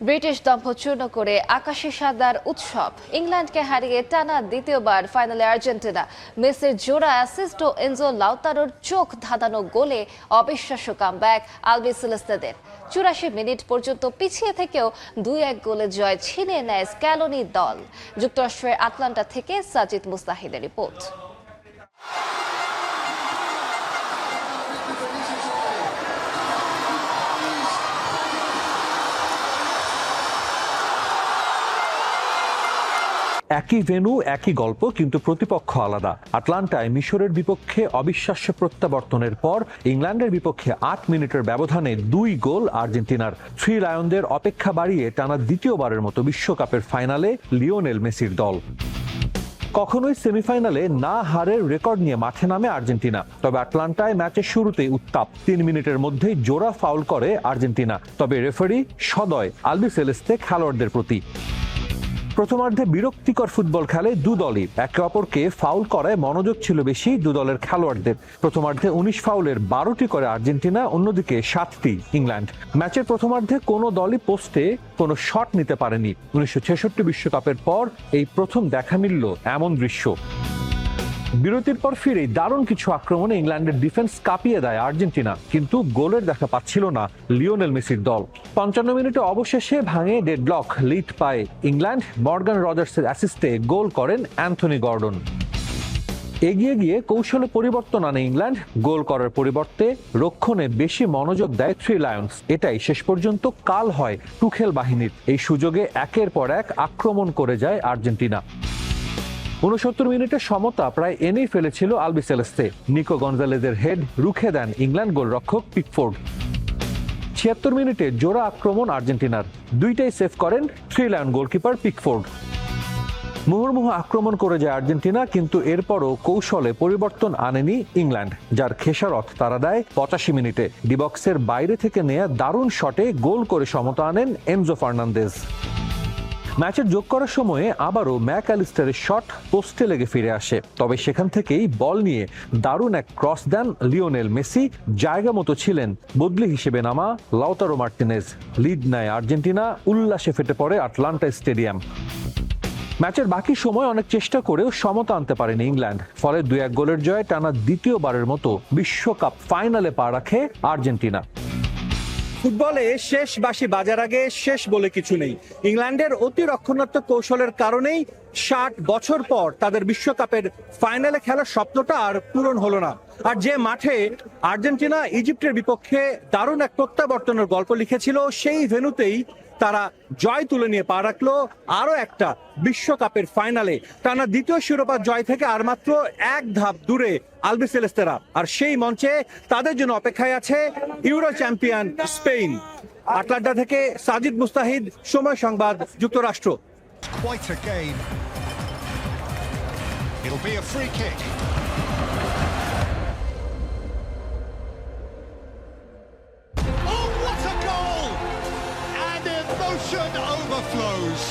British দম্ভ চূর্ণ করে আকাশে সাদার উৎসব। ইংল্যান্ডকে হারিয়ে টানা দ্বিতীয়বার ফাইনালে আর্জেন্টিনা। মেসির জোড়া অ্যাসিস্ট ও এনজো লাউতারোর চোখ ধাঁধানো গোলে অবিশ্বাস্য কামব্যাক আলবিসেলেস্তেদের। ৮৪ মিনিট পর্যন্ত পিছিয়ে থেকেও ২-১ গোলে জয় ছিনিয়ে নেয় স্ক্যালোনি দল। যুক্তরাষ্ট্রের আটলান্টা থেকে সাজিদ মুস্তাহিদের রিপোর্ট। একই ভেন্যু, একই গল্প, কিন্তু প্রতিপক্ষ আলাদা। আটলান্টায় মিশরের বিপক্ষে অবিশ্বাস্য প্রত্যাবর্তনের পর ইংল্যান্ডের বিপক্ষে ৮ মিনিটের ব্যবধানে ২ গোল আর্জেন্টিনার। থ্রি লায়নদের অপেক্ষা বাড়িয়ে টানা দ্বিতীয়বারের মতো বিশ্বকাপের ফাইনালে লিওনেল মেসির দল। কখনোই সেমিফাইনালে না হারের রেকর্ড নিয়ে মাঠে নামে আর্জেন্টিনা। তবে আটলান্টায় ম্যাচের শুরুতেই উত্তাপ। ৩ মিনিটের মধ্যেই জোড়া ফাউল করে আর্জেন্টিনা। তবে রেফারি সদয় আলবিসেলেস্তে খেলোয়াড়দের প্রতি। প্রথমার্ধে বিরক্তিকর ফুটবল খেলে দু দলই। একে অপরকে ফাউল করায় মনোযোগ ছিল বেশি দু দলের খেলোয়াড়দের। প্রথমার্ধে ১৯ ফাউলের ১২টি করে আর্জেন্টিনা, অন্যদিকে ৭টি ইংল্যান্ড। ম্যাচের প্রথমার্ধে কোনো দলই পোস্টে কোনো শট নিতে পারেনি। ১৯৬৬ বিশ্বকাপের পর এই প্রথম দেখা মিলল এমন দৃশ্য। বিরতির পর ফিরেই দারুণ কিছু আক্রমণে ইংল্যান্ডের ডিফেন্স কাঁপিয়ে দেয় আর্জেন্টিনা, কিন্তু গোলের দেখা পাচ্ছিল না লিওনেল মেসির দল। ৫৫ মিনিটে অবশেষে ভাঙে ডেডলক, লিড পায় ইংল্যান্ড। মর্গান রজার্সের অ্যাসিস্টে গোল করেন অ্যান্থনি গর্ডন। এগিয়ে গিয়ে কৌশলে পরিবর্তন আনে ইংল্যান্ড। গোল করার পরিবর্তে রক্ষণে বেশি মনোযোগ দেয় থ্রি লায়ন্স। এটাই শেষ পর্যন্ত কাল হয় টুখেল বাহিনীর। এই সুযোগে একের পর এক আক্রমণ করে যায় আর্জেন্টিনা। ৬৯ মিনিটে সমতা প্রায় এনেই ফেলেছিল আলবিসেলেস্তে। নিকো গনজালেজের হেড রুখে দেন ইংল্যান্ড গোলরক্ষক পিকফোর্ড। ৭৬ মিনিটে জোড়া আক্রমণ আর্জেন্টিনার, দুইটাই সেভ করেন থ্রি লায়ন গোলকিপার পিকফোর্ড। মুহুর্মুহু আক্রমণ করে যায় আর্জেন্টিনা, কিন্তু এরপরও কৌশলে পরিবর্তন আনেনি ইংল্যান্ড, যার খেসারত তারা দেয় ৮৫ মিনিটে। ডিবক্সের বাইরে থেকে নেয়া দারুণ শটে গোল করে সমতা আনেন এনজো ফার্নান্দেজ। ম্যাচের যোগ করার সময়ে আবারও ম্যাক অ্যালিস্টারের শট পোস্টে লেগে ফিরে আসে। তবে সেখান থেকেই বল নিয়ে দারুণ এক ক্রস দেন লিওনেল মেসি। জায়গা মতো ছিলেন বদলি হিসেবে নামা লাউতারো মার্টিনেজ। লিড নেয় আর্জেন্টিনা, উল্লাসে ফেটে পড়ে আটলান্টা স্টেডিয়াম। ম্যাচের বাকি সময় অনেক চেষ্টা করেও সমতা আনতে পারেনি ইংল্যান্ড। ফলে ২-১ গোলের জয়ে টানা দ্বিতীয়বারের মতো বিশ্বকাপ ফাইনালে পা রাখে আর্জেন্টিনা। ফুটবলে শেষ বাঁশি বাজার আগে শেষ বলে কিছু নেই। ইংল্যান্ডের অতি রক্ষণাত্মক কৌশলের কারণেই ৬০ বছর পর তাদের বিশ্বকাপের ফাইনালে খেলার স্বপ্নটা আর পূরণ হলো না। আর যে মাঠে আর্জেন্টিনা ইজিপ্টের বিপক্ষে দারুণ এক প্রত্যাবর্তনের গল্প লিখেছিল, সেই ভেন্যুতেই তারা জয় তুলে নিয়ে পা রাখলো আরো একটা বিশ্বকাপের ফাইনালে। টানা দ্বিতীয় শিরোপা জয় থেকে আর মাত্র এক ধাপ দূরে আলবিসেলেস্তেরা। আর সেই মঞ্চে তাদের জন্য অপেক্ষায় আছে ইউরো চ্যাম্পিয়ন স্পেন। আটলান্টা থেকে সাজিদ মুস্তাহিদ, সময় সংবাদ, যুক্তরাষ্ট্র। Quite a game. It'll be a free kick. Oh, what a goal! And emotion overflows.